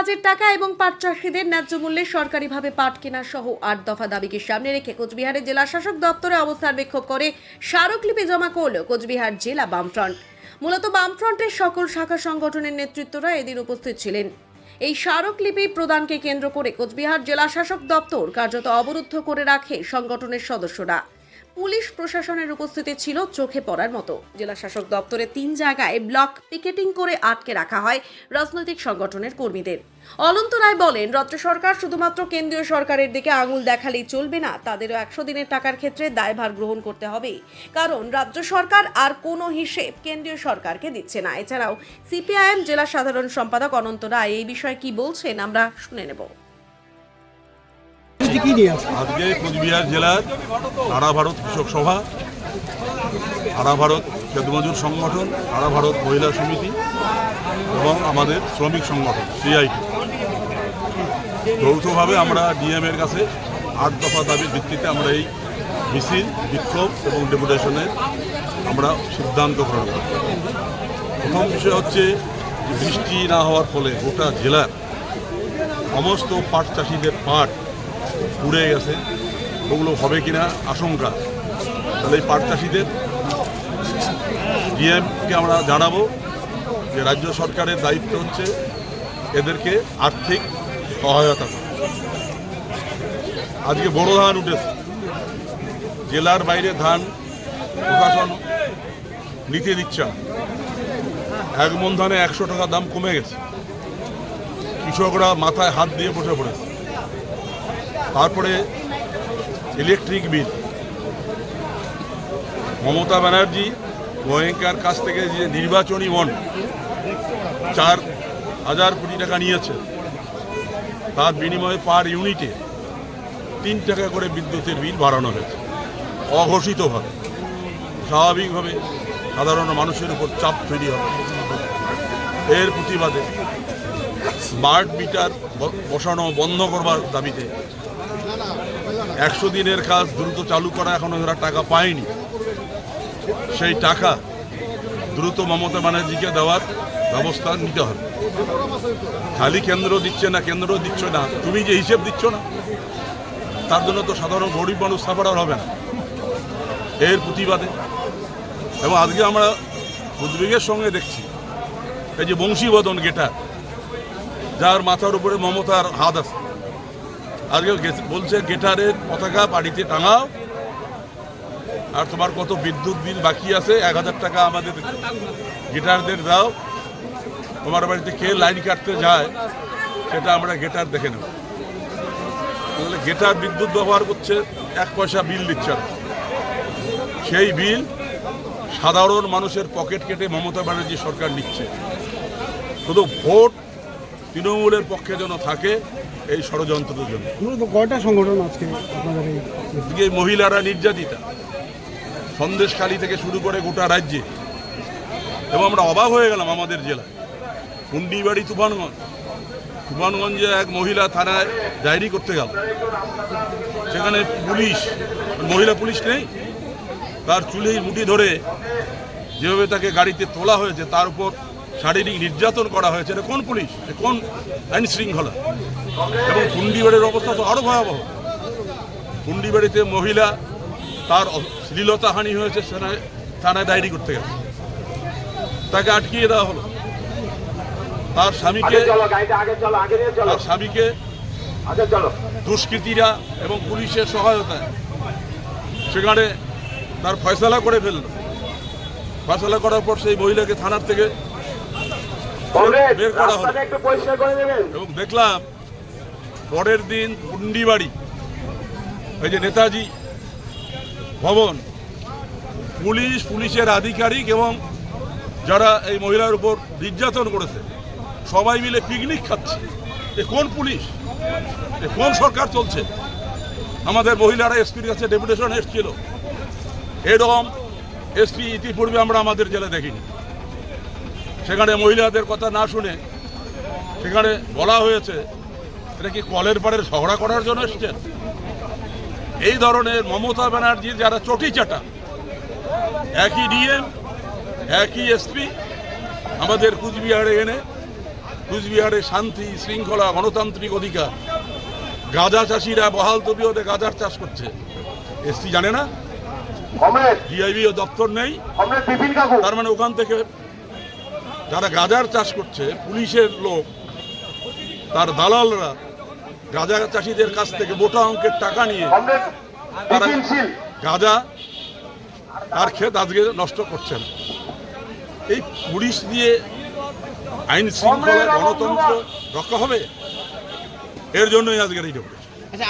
কাজের টাকা এবং পাট চাষিদের ন্যায্য মূল্যে সরকারিভাবে পাট কেনা সহ 8 দফা দাবিকে সামনে রেখে কোচবিহারের জেলা শাসক দপ্তরে অবস্থান বিক্ষোভ করে স্মারকলিপি জমা করল কোচবিহার জেলা বামফ্রন্ট। মূলত বামফ্রন্টের সকল শাখা সংগঠনের নেতৃত্বরা এদিন উপস্থিত ছিলেন। এই স্মারকলিপি প্রদানকে কেন্দ্র করে কোচবিহার জেলা শাসক দপ্তর কার্যত অবরুদ্ধ করে রাখে সংগঠনের সদস্যরা। পুলিশ প্রশাসনের উপস্থিতি ছিল চোখে পড়ার মতো। জেলা শাসক দপ্তরে 3 জায়গায় ব্লক পিকেটিং করে আটকে রাখা হয় রাজনৈতিক সংগঠনের কর্মীদের। অনন্ত রায় বলেন, রাজ্য সরকার শুধুমাত্র কেন্দ্রীয় সরকারের দিকে আঙুল দেখালেই চলবে না, তাদেরও 100 দিনের টাকার ক্ষেত্রে দায়ভার গ্রহণ করতে হবে, কারণ রাজ্য সরকার আর কোনো হিসেব কেন্দ্রীয় সরকারকে দিচ্ছে না। এছাড়াও সিপিআইএম জেলা সাধারণ সম্পাদক অনন্ত রায় এই বিষয়ে কি বলছেন আমরা শুনে নেব। আজকে কোচবিহার জেলার সারা ভারত কৃষক সভা, সারা ভারত খেতমজুর সংগঠন, সারা ভারত মহিলা সমিতি এবং আমাদের শ্রমিক সংগঠন সিআইটি যৌথভাবে আমরা ডিএমের কাছে 8 দফা দাবির ভিত্তিতে আমরা এই মিছিল, বিক্ষোভ এবং ডেপুটেশনের আমরা সিদ্ধান্ত গ্রহণ করি। প্রথম বিষয় হচ্ছে যে বৃষ্টি না হওয়ার ফলে গোটা জেলার সমস্ত পাট চাষিদের পাট পুড়ে গেছে, ওগুলো হবে কিনা আশঙ্কা। তাহলে এই পাট চাষিদের ডিএমকে আমরা জানাবো যে রাজ্য সরকারের দায়িত্ব হচ্ছে এদেরকে আর্থিক সহায়তা করা। আজকে বড় ধান উঠেছে, জেলার বাইরে ধান প্রশাসন নিতে দিচ্ছে না। 1 মণ ধানে 100 টাকা দাম কমে গেছে, কৃষকরা মাথায় হাত দিয়ে বসে পড়েছে। তারপরে ইলেকট্রিক বিল, মমতা ব্যানার্জি গোয়েঙ্কার কাছ থেকে যে নির্বাচনী বন্ড 4,000 কোটি টাকা নিয়েছে, তার বিনিময়ে পার ইউনিটে 3 টাকা করে বিদ্যুতের বিল বাড়ানো হয়েছে অঘোষিতভাবে। স্বাভাবিকভাবে সাধারণ মানুষের উপর চাপ তৈরি হবে। এর প্রতিবাদে স্মার্ট মিটার বসানো বন্ধ করবার দাবিতে 100 দিনের কাজ দ্রুত চালু করা, এখনো যারা টাকা পায়নি সেই টাকা দ্রুত মমতা ব্যানার্জিকে দেওয়ার ব্যবস্থা নিতে হবে। খালি কেন্দ্র দিচ্ছে না, কেন্দ্র দিচ্ছ না, তুমি যে হিসেব দিচ্ছ না, তার জন্য তো সাধারণ গরিব মানুষ সাফার হবে না। এর প্রতিবাদে এবং আজকে আমরা উদ্বেগের সঙ্গে দেখছি এই যে বংশীবদন গেটার, যার মাথার উপরে মমতার হাত আছে, আজকে বলছে গেটারের পতাকা বাড়িতে টাঙাও, আর তোমার কত বিদ্যুৎ বিল বাকি আছে 1000 টাকা আমাদের গেটারদের দাও, তোমার বাড়িতে কে লাইন কাটতে যায় সেটা আমরা গেটার দেখে নেব। তাহলে গেটার বিদ্যুৎ ব্যবহার করছে, 1 পয়সা বিল দিচ্ছে না। সেই বিল সাধারণ মানুষের পকেট কেটে মমতা ব্যানার্জি সরকার নিচ্ছে, শুধু ভোট তৃণমূলের পক্ষে যেন থাকে এই ষড়যন্ত্রের জন্য। কয়টা সংগঠন আজকে আপনাদের মহিলারা নির্যাতিতা, সন্দেশখালী থেকে শুরু করে গোটা রাজ্যে। এবং আমরা অবাক হয়ে গেলাম আমাদের জেলায় কুন্ডিবাড়ি তুফানগঞ্জে এক মহিলা থানায় ডায়েরি করতে গেল, সেখানে পুলিশ, মহিলা পুলিশ নেই, তার চুলেই মুঠি ধরে যেভাবে তাকে গাড়িতে তোলা হয়েছে, তার উপর শারীরিক নির্যাতন করা হয়েছে। এটা কোন পুলিশ, কোন আইন শৃঙ্খলা? এবং কুন্ডিবাড়ির অবস্থা তো আরও ভয়াবহ। কুন্ডিবাড়িতে মহিলা, তার শ্লীলতাহানি হয়েছে, থানায় ডায়েরি করতে গেছে, তাকে আটকিয়ে দেওয়া হলো। তার স্বামীকে দুষ্কৃতীরা এবং পুলিশের সহায়তায় সেখানে তার ফয়সালা করে ফেলল। ফয়সালা করার পর সেই মহিলাকে থানার থেকে বের করা হলো। এবং দেখলাম পরের দিন কুন্ডিবাড়ি এই যে নেতাজি ভবন, পুলিশের আধিকারিক এবং যারা এই মহিলার উপর নির্যাতন করেছে সবাই মিলে পিকনিক খাচ্ছে। এ কোন পুলিশ, এ কোন সরকার চলছে? আমাদের মহিলারা এসপির কাছে ডেপুটেশন এসেছিল, এরকম এসপি ইতিপূর্বে আমরা আমাদের জেলায় দেখিনি। সেখানে মহিলাদের কথা না শুনে সেখানে বলা হয়েছে এটা কি কলের পাড়ের ঝগড়া করার জন্য এসছেন? এই ধরনের মমতা ব্যানার্জির যারা চটি চাটা, একই ডিএম, একই এসপি আমাদের কুচবিহারে এনে কুচবিহারের শান্তি শৃঙ্খলা গণতান্ত্রিক অধিকার, গাঁজা চাষিরা বহাল তবিয়তে গাঁজার চাষ করছে, এসপি জানে না, ডিআইবি দপ্তর নেই, তার মানে ওখান থেকে যারা গাঁজার চাষ করছে পুলিশের লোক, তার দালালরা গাঁজা চাষিদের কাছ থেকে মোটা অঙ্কের টাকা নিয়ে তারা গাঁজা তার ক্ষেত আজকে নষ্ট করছেন। এই পুলিশ দিয়ে আইন শৃঙ্খলা গণতন্ত্র রক্ষা হবে? এর জন্যই আজকের এই ডেপুটেশন। আচ্ছা